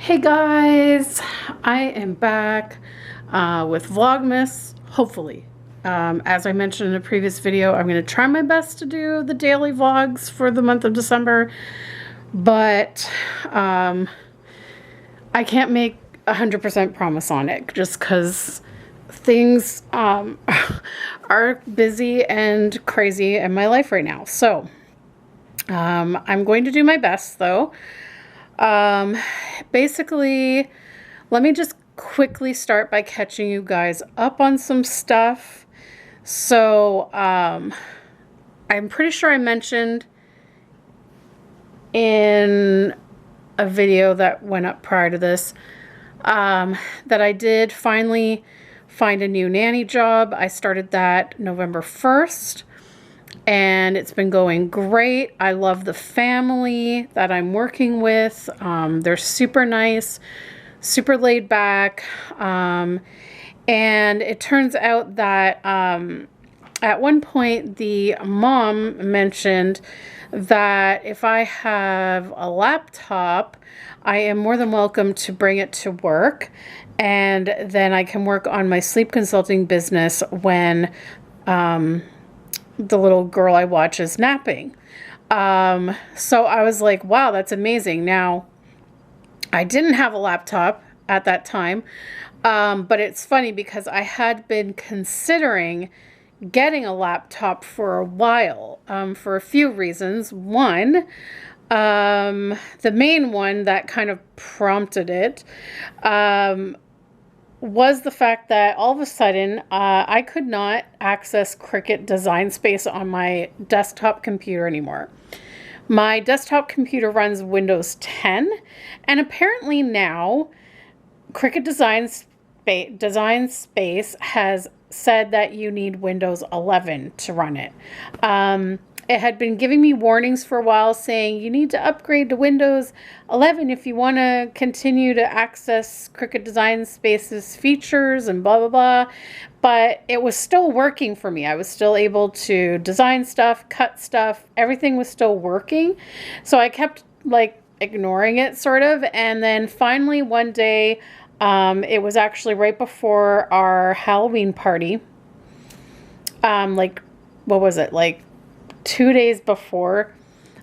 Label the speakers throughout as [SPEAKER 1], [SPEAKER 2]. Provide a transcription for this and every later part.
[SPEAKER 1] Hey guys, I am back with Vlogmas, hopefully. As I mentioned in a previous video, I'm going to try my best to do the daily vlogs for the month of December, but I can't make 100% promise on it just because things are busy and crazy in my life right now. So I'm going to do my best though. Basically, let me just quickly start by catching you guys up on some stuff. So, I'm pretty sure I mentioned in a video that went up prior to this, that I did finally find a new nanny job. I started that November 1st. And it's been going great. I love the family that I'm working with. They're super nice, super laid back. And it turns out that at one point the mom mentioned that if I have a laptop, I am more than welcome to bring it to work. And then I can work on my sleep consulting business when the little girl I watch is napping. So I was like, wow, that's amazing. Now, I didn't have a laptop at that time, but it's funny because I had been considering getting a laptop for a while, for a few reasons. One, the main one that kind of prompted it, was the fact that all of a sudden I could not access Cricut Design Space on my desktop computer anymore. My desktop computer runs Windows 10, and apparently now Cricut Design Space has said that you need Windows 11 to run it. It had been giving me warnings for a while saying you need to upgrade to Windows 11 if you want to continue to access Cricut Design Space's features and blah, blah, blah. But it was still working for me. I was still able to design stuff, cut stuff. Everything was still working. So I kept like ignoring it sort of. And then finally one day, it was actually right before our Halloween party. What was it? Like 2 days before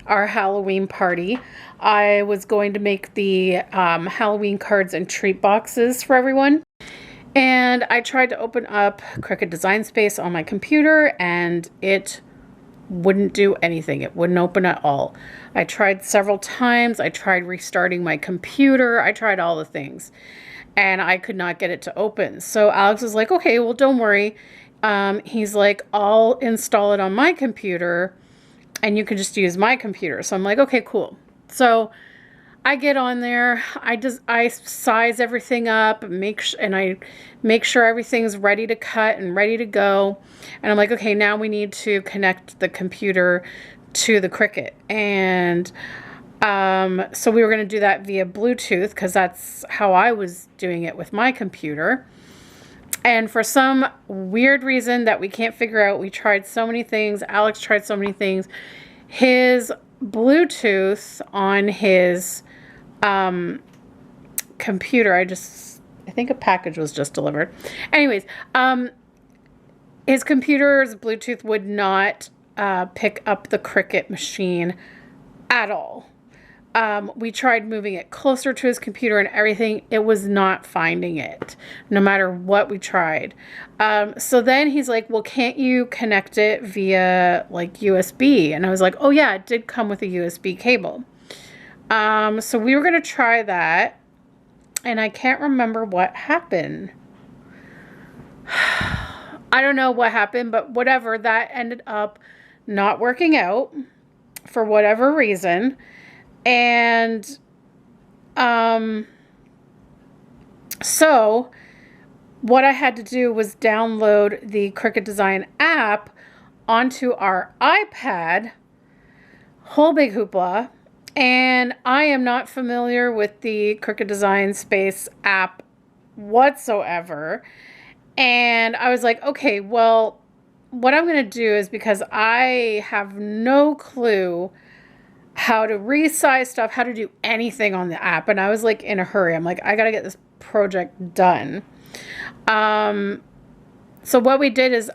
[SPEAKER 1] our Halloween party, I was going to make the Halloween cards and treat boxes for everyone. And I tried to open up Cricut Design Space on my computer and it wouldn't do anything. It wouldn't open at all. I tried several times. I tried restarting my computer. I tried all the things and I could not get it to open. So Alex was like, okay, well, don't worry. He's like, I'll install it on my computer and you can just use my computer. So I'm like, okay, cool. So I get on there, I size everything up, and I make sure everything's ready to cut and ready to go. And I'm like, okay, now we need to connect the computer to the Cricut. And so we were going to do that via Bluetooth because that's how I was doing it with my computer. And for some weird reason that we can't figure out, we tried so many things. Alex tried so many things. His Bluetooth on his computer, I think a package was just delivered. Anyways, his computer's Bluetooth would not pick up the Cricut machine at all. We tried moving it closer to his computer and everything. It was not finding it, no matter what we tried. So then he's like, well, can't you connect it via like USB? And I was like, oh yeah, it did come with a USB cable. So we were going to try that. And I can't remember what happened. I don't know what happened, but whatever, that ended up not working out for whatever reason. And so what I had to do was download the Cricut Design app onto our iPad, whole big hoopla. And I am not familiar with the Cricut Design Space app whatsoever. And I was like, okay, well, what I'm going to do is, because I have no clue how to resize stuff, how to do anything on the app. And I was like in a hurry. I'm like, I got to get this project done. So what we did is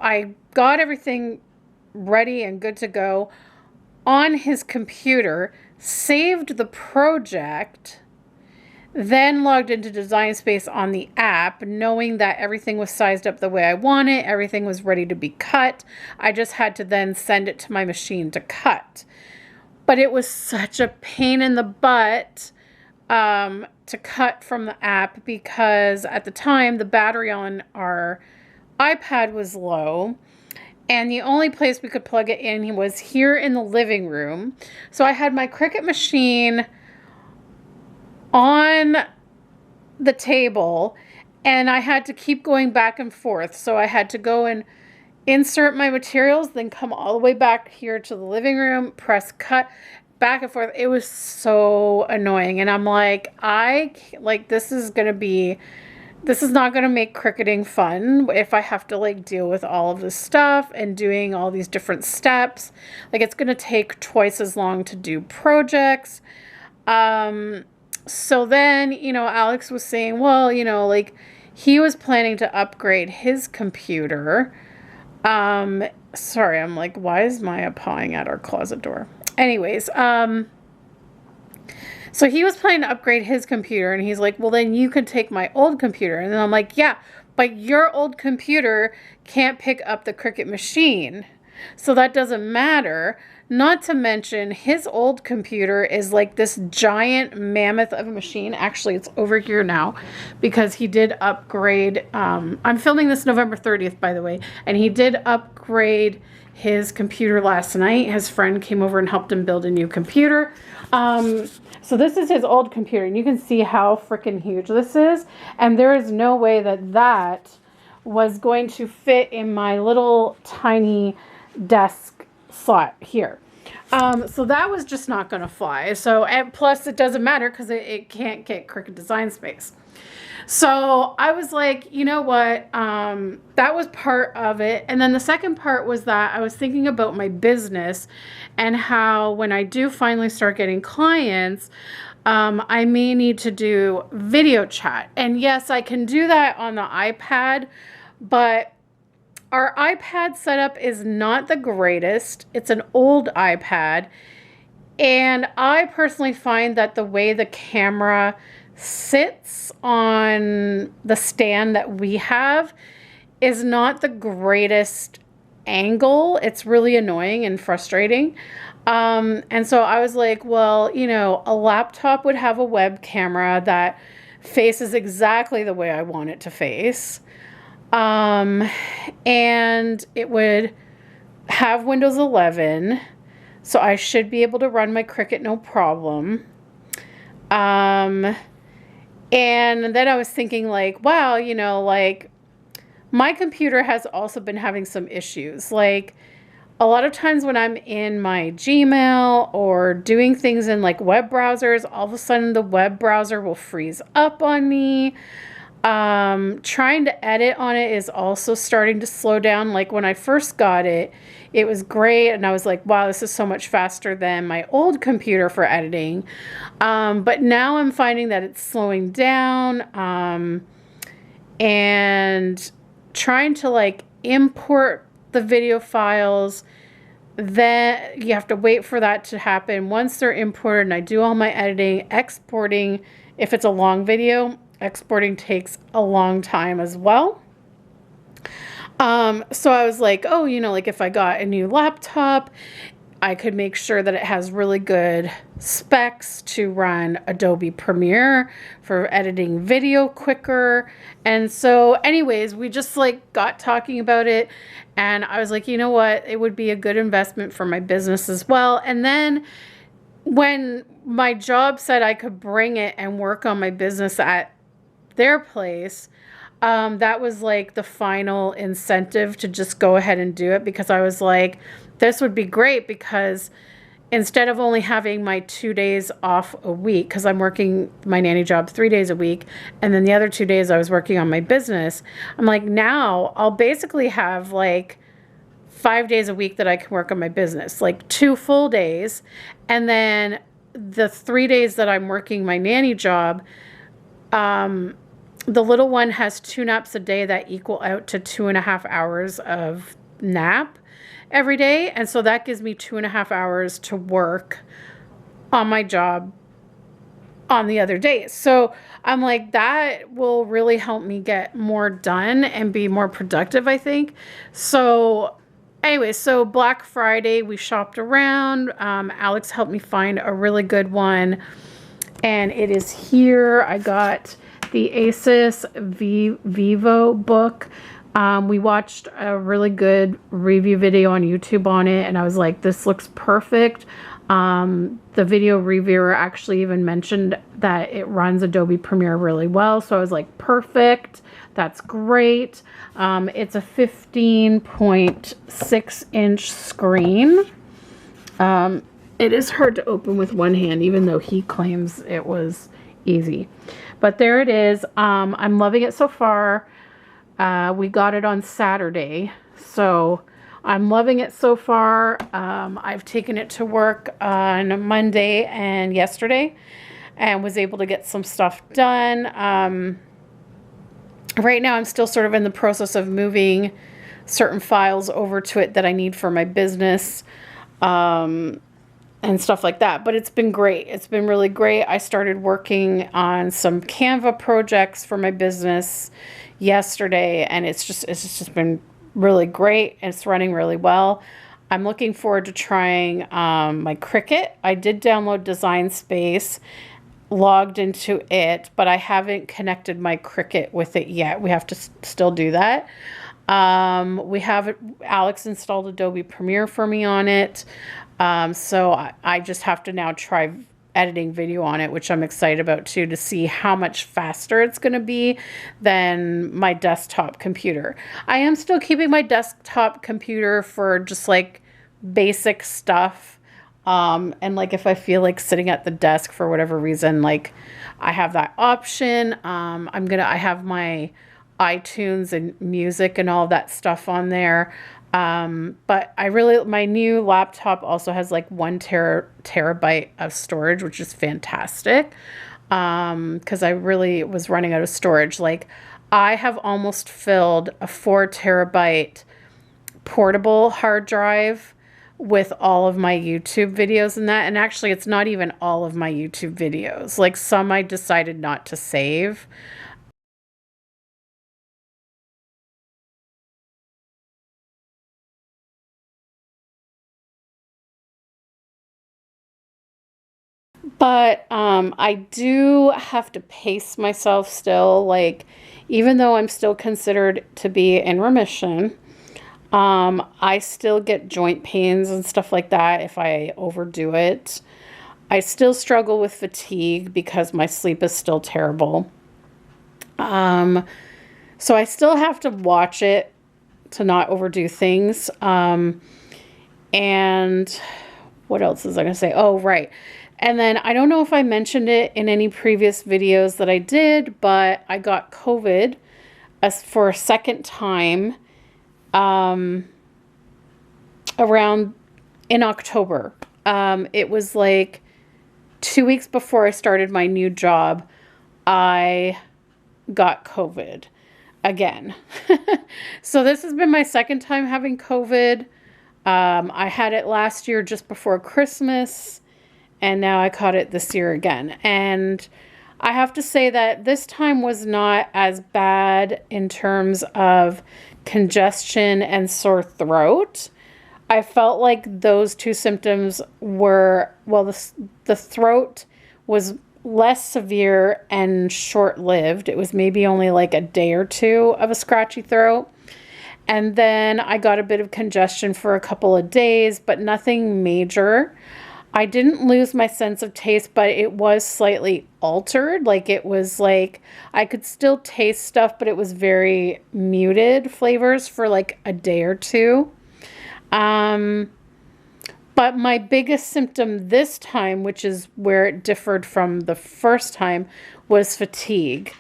[SPEAKER 1] I got everything ready and good to go on his computer, saved the project, then logged into Design Space on the app, knowing that everything was sized up the way I want it, everything was ready to be cut. I just had to then send it to my machine to cut. But it was such a pain in the butt to cut from the app, because at the time the battery on our iPad was low. And the only place we could plug it in was here in the living room. So I had my Cricut machine on the table, and I had to keep going back and forth. So I had to go and insert my materials, then come all the way back here to the living room, press cut, back and forth. It was so annoying. And I'm like, this is not going to make cricketing fun if I have to like deal with all of this stuff and doing all these different steps. Like, it's going to take twice as long to do projects. So then, Alex was saying, well, like he was planning to upgrade his computer. Sorry, I'm like, why is Maya pawing at our closet door? Anyways, so he was planning to upgrade his computer, and he's like, well, then you could take my old computer. And then I'm like, yeah, but your old computer can't pick up the Cricut machine. So that doesn't matter. Not to mention, his old computer is like this giant mammoth of a machine. Actually, it's over here now because he did upgrade. I'm filming this November 30th, by the way, and he did upgrade his computer last night. His friend came over and helped him build a new computer. So this is his old computer, and you can see how freaking huge this is. And there is no way that that was going to fit in my little tiny desk slot here. So that was just not going to fly. So, and plus it doesn't matter because it can't get Cricut Design Space. So I was like, you know what, that was part of it. And then the second part was that I was thinking about my business and how when I do finally start getting clients, I may need to do video chat. And yes, I can do that on the iPad, but our iPad setup is not the greatest. It's an old iPad. And I personally find that the way the camera sits on the stand that we have is not the greatest angle. It's really annoying and frustrating. And so I was like, well, a laptop would have a web camera that faces exactly the way I want it to face. And it would have Windows 11. So I should be able to run my Cricut no problem. And then I was thinking like, wow, like my computer has also been having some issues. Like a lot of times when I'm in my Gmail or doing things in like web browsers, all of a sudden the web browser will freeze up on me. Trying to edit on it is also starting to slow down. Like when I first got it, it was great. And I was like, wow, this is so much faster than my old computer for editing. But now I'm finding that it's slowing down. And trying to like import the video files, then you have to wait for that to happen. Once they're imported and I do all my editing, exporting, if it's a long video, exporting takes a long time as well. So I was like, oh, like if I got a new laptop, I could make sure that it has really good specs to run Adobe Premiere for editing video quicker. And so anyways, we just like got talking about it, and I was like, you know what, it would be a good investment for my business as well. And then when my job said I could bring it and work on my business at their place, that was like the final incentive to just go ahead and do it, because I was like, this would be great, because instead of only having my 2 days off a week, because I'm working my nanny job 3 days a week, and then the other 2 days I was working on my business, I'm like, now I'll basically have like 5 days a week that I can work on my business, like 2 full days. And then the 3 days that I'm working my nanny job, the little one has 2 naps a day that equal out to 2.5 hours of nap every day. And so that gives me 2.5 hours to work on my job on the other days. So I'm like, that will really help me get more done and be more productive, I think. So anyway, so Black Friday, we shopped around. Alex helped me find a really good one. And it is here. I got the Asus Vivo book. We watched a really good review video on YouTube on it, and I was like, this looks perfect. The video reviewer actually even mentioned that it runs Adobe Premiere really well. So I was like, perfect. That's great. It's a 15.6-inch screen. It is hard to open with one hand, even though he claims it was easy. But there it is. I'm loving it so far. We got it on Saturday, so I'm loving it so far. I've taken it to work on Monday and yesterday and was able to get some stuff done. Right now I'm still sort of in the process of moving certain files over to it that I need for my business and stuff like that. But it's been great. It's been really great. I started working on some Canva projects for my business yesterday, and it's just been really great. It's running really well. I'm looking forward to trying my Cricut. I did download Design Space, logged into it, but I haven't connected my Cricut with it yet. We have to still do that. Alex installed Adobe Premiere for me on it. So I just have to now try editing video on it, which I'm excited about too, to see how much faster it's going to be than my desktop computer. I am still keeping my desktop computer for just like basic stuff. And like if I feel like sitting at the desk for whatever reason, like I have that option. I have my iTunes and music and all that stuff on there. But my new laptop also has like 1 terabyte of storage, which is fantastic. Cause I really was running out of storage. Like I have almost filled a 4 terabyte portable hard drive with all of my YouTube videos and that. And actually it's not even all of my YouTube videos. Like some I decided not to save. But I do have to pace myself still, like even though I'm still considered to be in remission, I still get joint pains and stuff like that if I overdo it. I still struggle with fatigue because my sleep is still terrible. So I still have to watch it to not overdo things. And what else was I going to say? Oh, right. And then I don't know if I mentioned it in any previous videos that I did, but I got COVID for a second time around in October. It was like 2 weeks before I started my new job, I got COVID again. So this has been my second time having COVID. I had it last year just before Christmas, and now I caught it this year again. And I have to say that this time was not as bad in terms of congestion and sore throat. I felt like those two symptoms were, well, the throat was less severe and short-lived. It was maybe only like a day or two of a scratchy throat. And then I got a bit of congestion for a couple of days, but nothing major. I didn't lose my sense of taste, but it was slightly altered. Like it was like I could still taste stuff, but it was very muted flavors for like a day or two. But my biggest symptom this time, which is where it differed from the first time, was fatigue.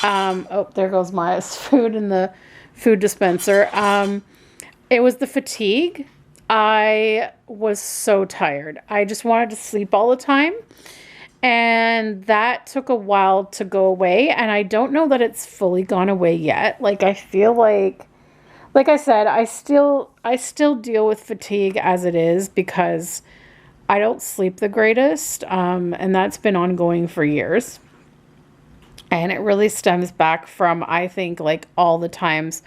[SPEAKER 1] Oh, there goes Maya's food in the food dispenser. It was the fatigue. I was so tired. I just wanted to sleep all the time. And that took a while to go away. And I don't know that it's fully gone away yet. Like, I feel like I said, I still deal with fatigue as it is because I don't sleep the greatest. And that's been ongoing for years. And it really stems back from, I think, like all the times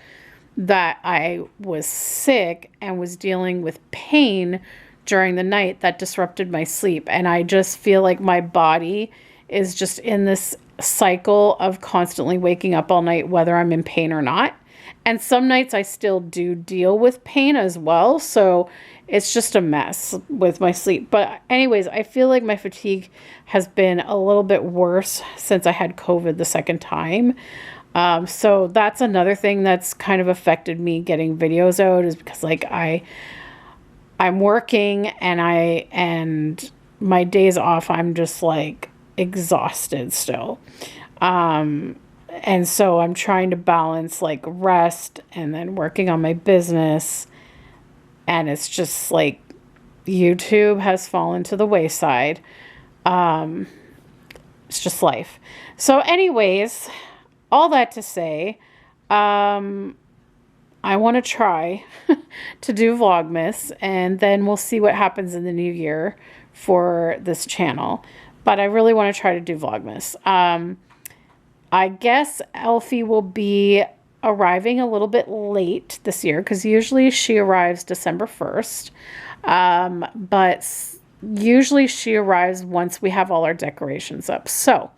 [SPEAKER 1] that I was sick and was dealing with pain during the night that disrupted my sleep. And I just feel like my body is just in this cycle of constantly waking up all night, whether I'm in pain or not. And some nights I still do deal with pain as well. So it's just a mess with my sleep. But anyways, I feel like my fatigue has been a little bit worse since I had COVID the second time. So that's another thing that's kind of affected me getting videos out, is because like I'm working and my days off, I'm just like exhausted still. And so I'm trying to balance like rest and then working on my business. And it's just like YouTube has fallen to the wayside. It's just life. So anyways, all that to say, I want to try to do Vlogmas, and then we'll see what happens in the new year for this channel. But I really want to try to do Vlogmas. I guess Elfie will be arriving a little bit late this year because usually she arrives December 1st. But usually she arrives once we have all our decorations up. So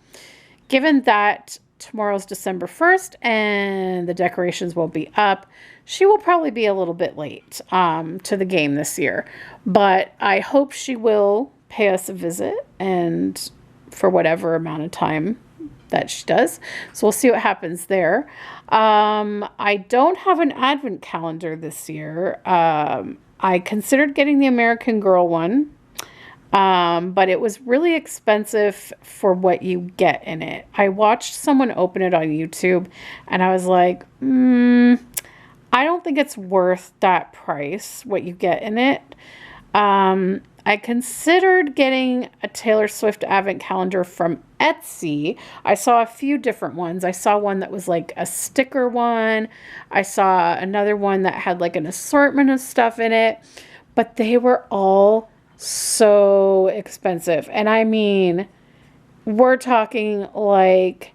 [SPEAKER 1] given that tomorrow's December 1st and the decorations will be up, she will probably be a little bit late to the game this year. But I hope she will pay us a visit, and for whatever amount of time that she does. So we'll see what happens there. I don't have an advent calendar this year. I considered getting the American Girl one. But it was really expensive for what you get in it. I watched someone open it on YouTube and I was like, I don't think it's worth that price, what you get in it. I considered getting a Taylor Swift advent calendar from Etsy. I saw a few different ones. I saw one that was like a sticker one. I saw another one that had like an assortment of stuff in it, but they were all so expensive. And I mean, we're talking like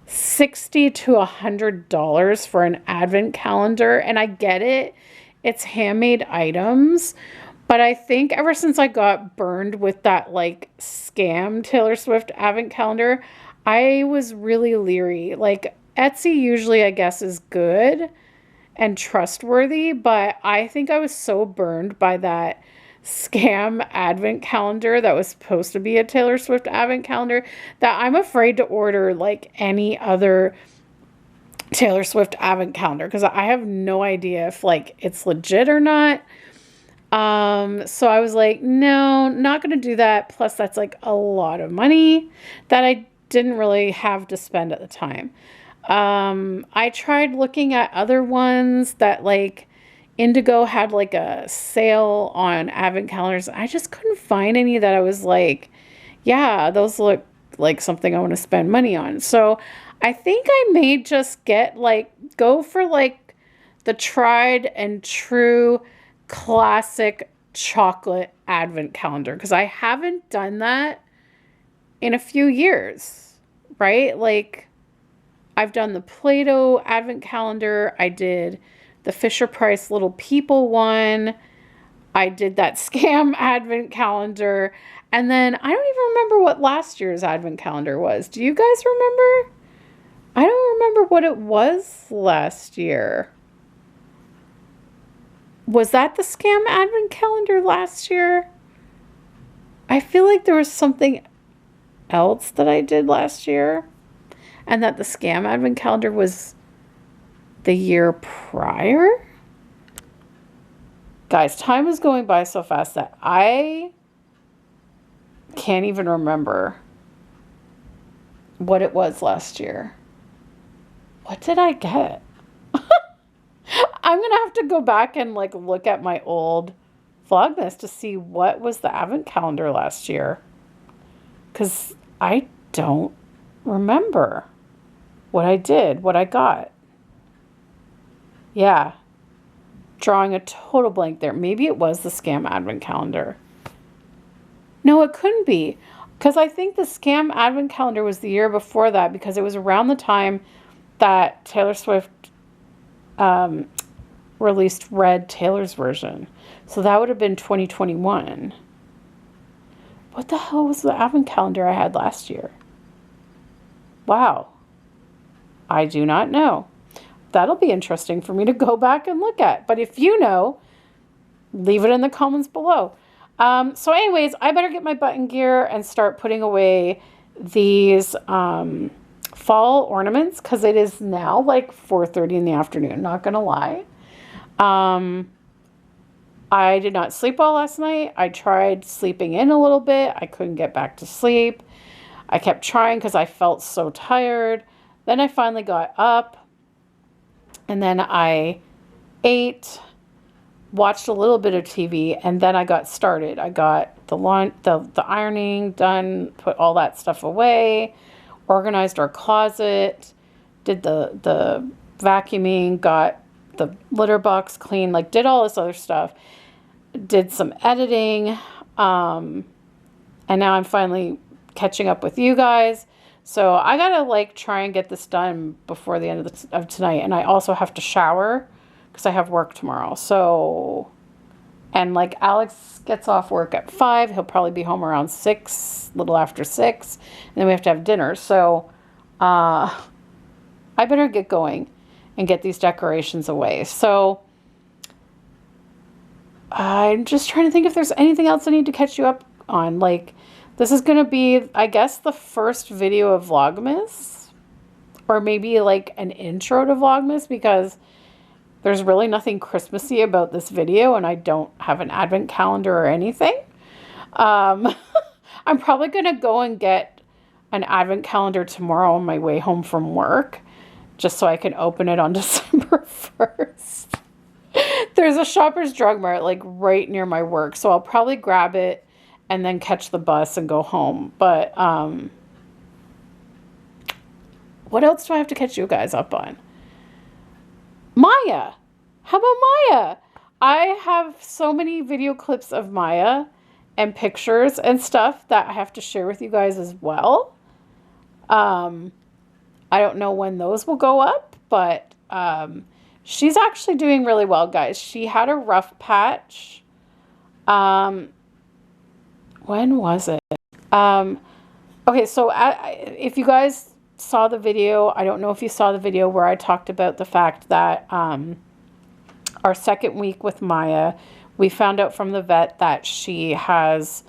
[SPEAKER 1] $60 to $100 for an advent calendar. And I get it. It's handmade items. But I think ever since I got burned with that like scam Taylor Swift advent calendar, I was really leery. Like Etsy usually, I guess, is good and trustworthy, but I think I was so burned by that scam advent calendar that was supposed to be a Taylor Swift advent calendar that I'm afraid to order like any other Taylor Swift advent calendar because I have no idea if like it's legit or not. So I was like, no, not going to do that. Plus that's like a lot of money that I didn't really have to spend at the time. I tried looking at other ones that like Indigo had like a sale on advent calendars. I just couldn't find any that I was like, yeah, those look like something I want to spend money on. So I think I may just go for like the tried and true classic chocolate advent calendar, because I haven't done that in a few years, right? Like I've done the Play-Doh advent calendar. I did the Fisher-Price Little People one. I did that scam advent calendar. And then I don't even remember what last year's advent calendar was. Do you guys remember? I don't remember what it was last year. Was that the scam advent calendar last year? I feel like there was something else that I did last year, and that the scam advent calendar was the year prior. Guys, time is going by so fast that I can't even remember what it was last year. What did I get? I'm going to have to go back and like look at my old Vlogmas to see what was the advent calendar last year. Because I don't remember what I did, what I got. Yeah. Drawing a total blank there. Maybe it was the scam advent calendar. No, it couldn't be. Because I think the scam advent calendar was the year before that, because it was around the time that Taylor Swift released Red, Taylor's version. So that would have been 2021. What the hell was the advent calendar I had last year? Wow. I do not know. That'll be interesting for me to go back and look at. But if you know, leave it in the comments below. So anyways, I better get my button gear and start putting away these fall ornaments, because it is now like 4:30 in the afternoon, not gonna lie. I did not sleep well last night. I tried sleeping in a little bit. I couldn't get back to sleep. I kept trying because I felt so tired. Then I finally got up, and then I ate, watched a little bit of TV, and then I got started. I got the ironing done, put all that stuff away, organized our closet, did the vacuuming, got the litter box clean, like did all this other stuff, did some editing, and now I'm finally catching up with you guys. So I gotta like try and get this done before the end of tonight. And I also have to shower because I have work tomorrow. So, and like Alex gets off work at 5. He'll probably be home around 6, a little after 6. And then we have to have dinner. So I better get going and get these decorations away. So I'm just trying to think if there's anything else I need to catch you up on. Like, this is going to be, I guess, the first video of Vlogmas, or maybe like an intro to Vlogmas, because there's really nothing Christmassy about this video, and I don't have an advent calendar or anything. I'm probably going to go and get an advent calendar tomorrow on my way home from work, just so I can open it on December 1st. There's a Shoppers Drug Mart like right near my work, so I'll probably grab it and then catch the bus and go home. But what else do I have to catch you guys up on? Maya. How about Maya? I have so many video clips of Maya and pictures and stuff that I have to share with you guys as well. I don't know when those will go up, but she's actually doing really well, guys. She had a rough patch. When was it? Okay, so if you guys saw the video, I don't know if you saw the video where I talked about the fact that our second week with Maya, we found out from the vet that she has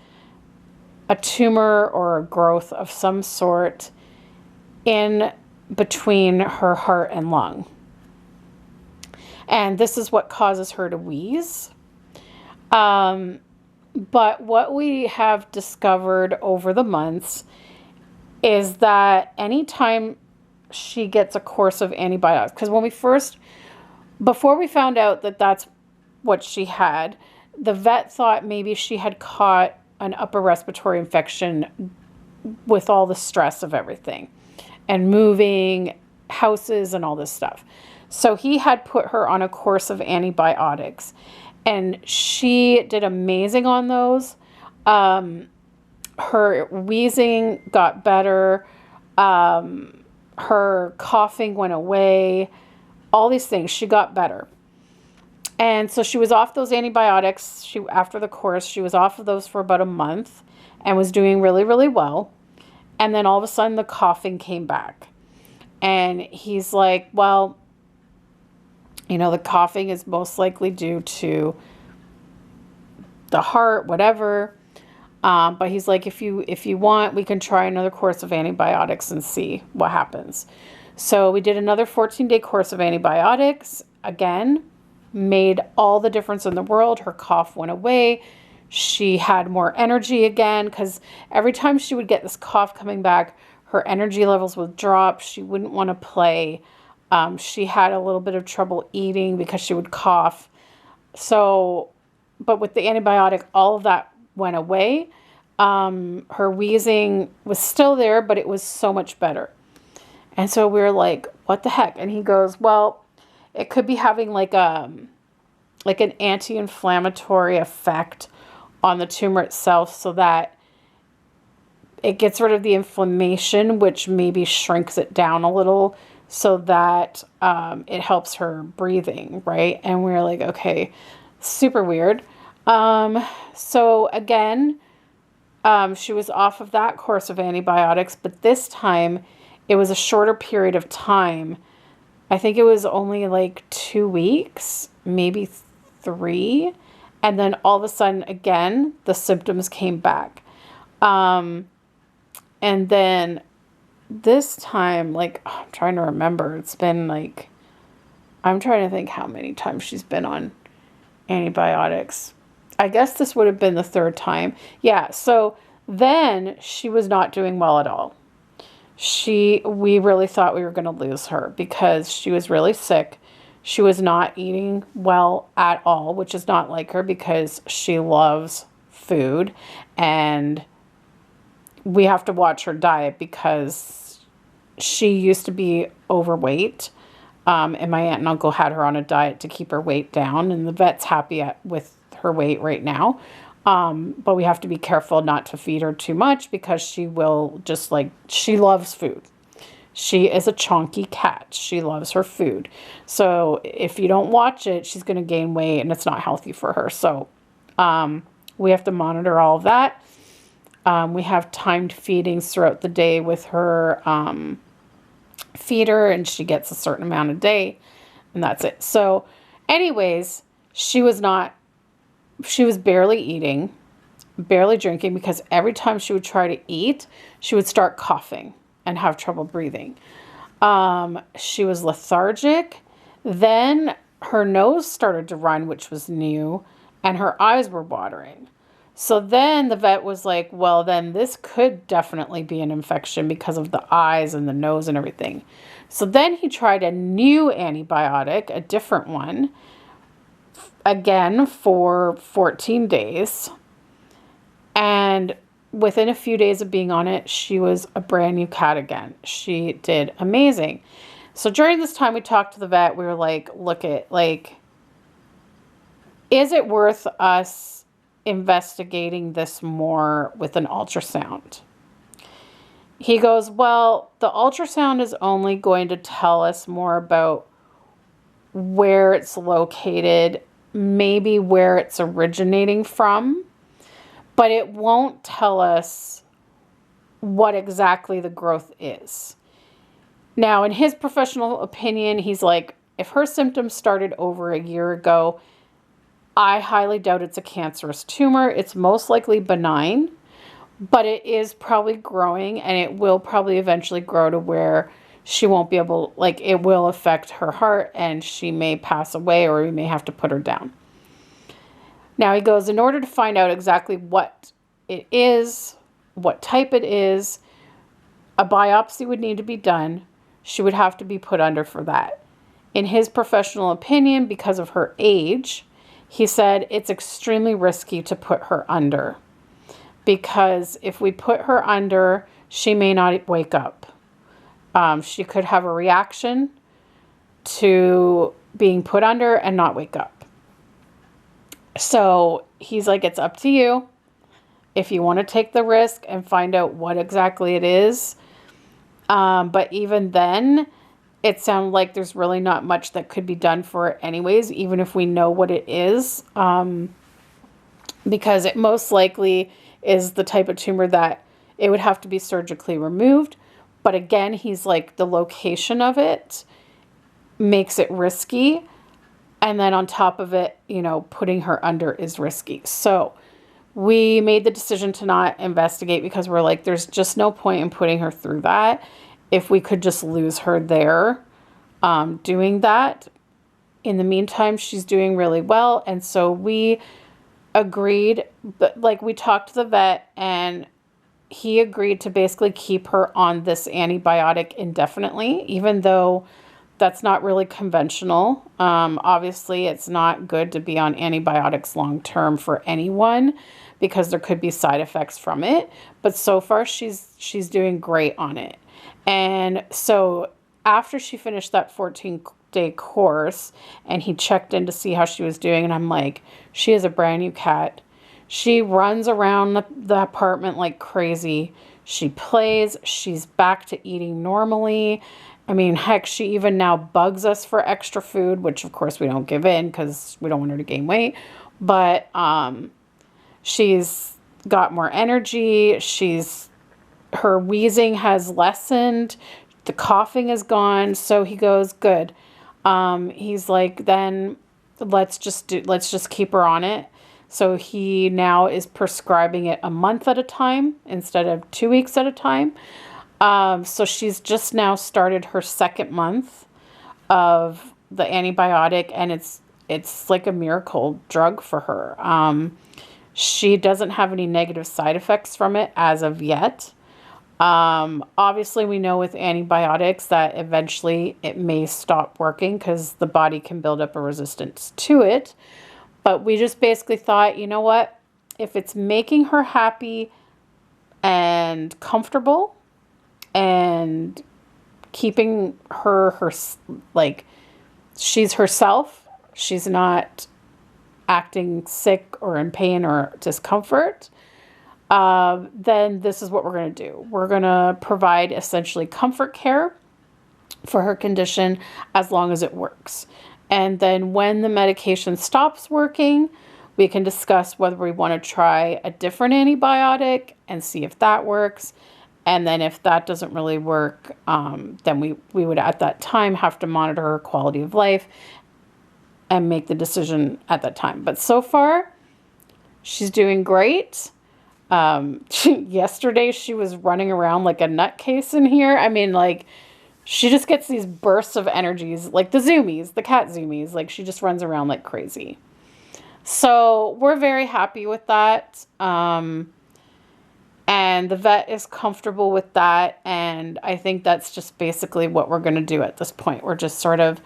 [SPEAKER 1] a tumor or a growth of some sort in between her heart and lung. And this is what causes her to wheeze. But what we have discovered over the months is that anytime she gets a course of antibiotics, because before we found out that that's what she had, the vet thought maybe she had caught an upper respiratory infection with all the stress of everything and moving houses and all this stuff. So he had put her on a course of antibiotics. And she did amazing on those. Her wheezing got better. Her coughing went away. All these things. She got better. And so she was off those antibiotics. After the course, she was off of those for about a month and was doing really, really well. And then all of a sudden the coughing came back. And he's like, well, you know, the coughing is most likely due to the heart, whatever. But he's like, if you want, we can try another course of antibiotics and see what happens. So we did another 14-day course of antibiotics. Again, made all the difference in the world. Her cough went away. She had more energy again, because every time she would get this cough coming back, her energy levels would drop. She wouldn't want to play. She had a little bit of trouble eating because she would cough. So, but with the antibiotic, all of that went away. Her wheezing was still there, but it was so much better. And so we were like, what the heck? And he goes, well, it could be having like an anti-inflammatory effect on the tumor itself, so that it gets rid of the inflammation, which maybe shrinks it down a little, so that it helps her breathing, right? And we were like, okay, super weird. So again, she was off of that course of antibiotics, but this time it was a shorter period of time. I think it was only like 2 weeks, maybe 3. And then all of a sudden, again, the symptoms came back. And then this time, like, I'm trying to remember. It's been like, I'm trying to think how many times she's been on antibiotics. I guess this would have been the 3rd time. Yeah, so then she was not doing well at all. We really thought we were going to lose her because she was really sick. She was not eating well at all, which is not like her because she loves food, and we have to watch her diet because she used to be overweight. And my aunt and uncle had her on a diet to keep her weight down, and the vet's happy with her weight right now. But we have to be careful not to feed her too much because she will just she loves food. She is a chonky cat. She loves her food. So if you don't watch it, she's going to gain weight, and it's not healthy for her. So we have to monitor all of that. We have timed feedings throughout the day with her feeder, and she gets a certain amount a day, and that's it. So anyways, she was barely eating, barely drinking, because every time she would try to eat, she would start coughing and have trouble breathing. She was lethargic. Then her nose started to run, which was new, and her eyes were watering. So then the vet was like, well, then this could definitely be an infection because of the eyes and the nose and everything. So then he tried a new antibiotic, a different one, again for 14 days. And within a few days of being on it, she was a brand new cat again. She did amazing. So during this time we talked to the vet, we were like, is it worth us investigating this more with an ultrasound? He goes, well, the ultrasound is only going to tell us more about where it's located, maybe where it's originating from, but it won't tell us what exactly the growth is. Now, in his professional opinion, he's like, if her symptoms started over a year ago, I highly doubt it's a cancerous tumor. It's most likely benign, but it is probably growing, and it will probably eventually grow to where she won't be able, it will affect her heart, and she may pass away, or we may have to put her down. Now he goes, in order to find out exactly what it is, what type it is, a biopsy would need to be done. She would have to be put under for that. In his professional opinion, because of her age, he said it's extremely risky to put her under, because if we put her under, she may not wake up. She could have a reaction to being put under and not wake up. So he's like, it's up to you if you want to take the risk and find out what exactly it is. But even then, it sounded like there's really not much that could be done for it anyways, even if we know what it is, because it most likely is the type of tumor that it would have to be surgically removed. But again, he's like, the location of it makes it risky. And then on top of it, putting her under is risky. So we made the decision to not investigate, because we're like, there's just no point in putting her through that if we could just lose her there doing that. In the meantime, she's doing really well. And so we agreed, but we talked to the vet, and he agreed to basically keep her on this antibiotic indefinitely, even though that's not really conventional. Obviously, it's not good to be on antibiotics long term for anyone because there could be side effects from it. But so far, she's doing great on it. And so after she finished that 14-day course and he checked in to see how she was doing, and I'm like, she is a brand new cat. She runs around the apartment like crazy. She plays. She's back to eating normally. I mean, heck, she even now bugs us for extra food, which of course we don't give in because we don't want her to gain weight. But she's got more energy. Her wheezing has lessened. The coughing is gone. So he goes, good. He's like, then let's just keep her on it. So he now is prescribing it a month at a time instead of 2 weeks at a time. So she's just now started her second month of the antibiotic, and it's like a miracle drug for her. She doesn't have any negative side effects from it as of yet. Obviously, we know with antibiotics that eventually it may stop working because the body can build up a resistance to it. But we just basically thought, you know what? If it's making her happy and comfortable and keeping her like she's herself, she's not acting sick or in pain or discomfort, then this is what we're going to do. We're going to provide essentially comfort care for her condition as long as it works. And then when the medication stops working, we can discuss whether we want to try a different antibiotic and see if that works. And then if that doesn't really work, then we would at that time have to monitor her quality of life and make the decision at that time. But so far, she's doing great. Yesterday, she was running around like a nutcase in here. I mean, like, she just gets these bursts of energies, like the zoomies, the cat zoomies. Like, she just runs around like crazy. So we're very happy with that. And the vet is comfortable with that. And I think that's just basically what we're going to do at this point. We're just sort of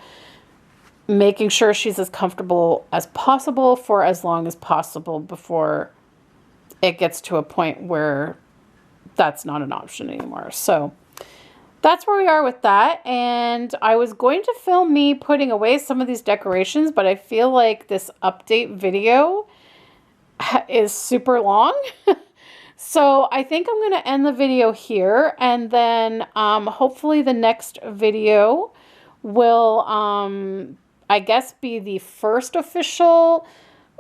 [SPEAKER 1] making sure she's as comfortable as possible for as long as possible before it gets to a point where that's not an option anymore. So that's where we are with that. And I was going to film me putting away some of these decorations, but I feel like this update video is super long. So I think I'm going to end the video here, and then hopefully the next video will, I guess, be the first official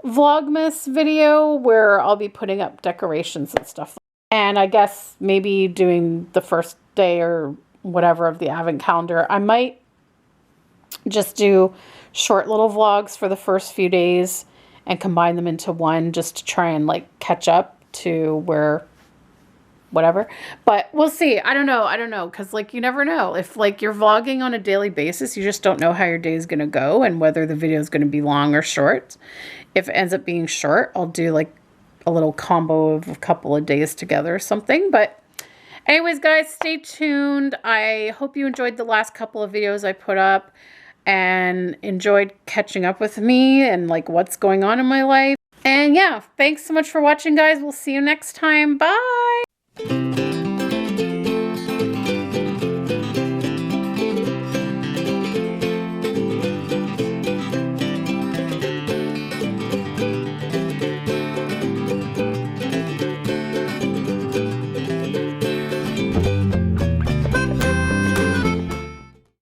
[SPEAKER 1] Vlogmas video where I'll be putting up decorations and stuff. And I guess maybe doing the first day or whatever of the advent calendar. I might just do short little vlogs for the first few days and combine them into one just to try and like catch up to where whatever. But we'll see. I don't know. Because like you never know. If like you're vlogging on a daily basis, you just don't know how your day is going to go and whether the video is going to be long or short. If it ends up being short, I'll do like a little combo of a couple of days together or something. But anyways, guys, stay tuned. I hope you enjoyed the last couple of videos I put up and enjoyed catching up with me and like what's going on in my life. And yeah, thanks so much for watching, guys. We'll see you next time. Bye.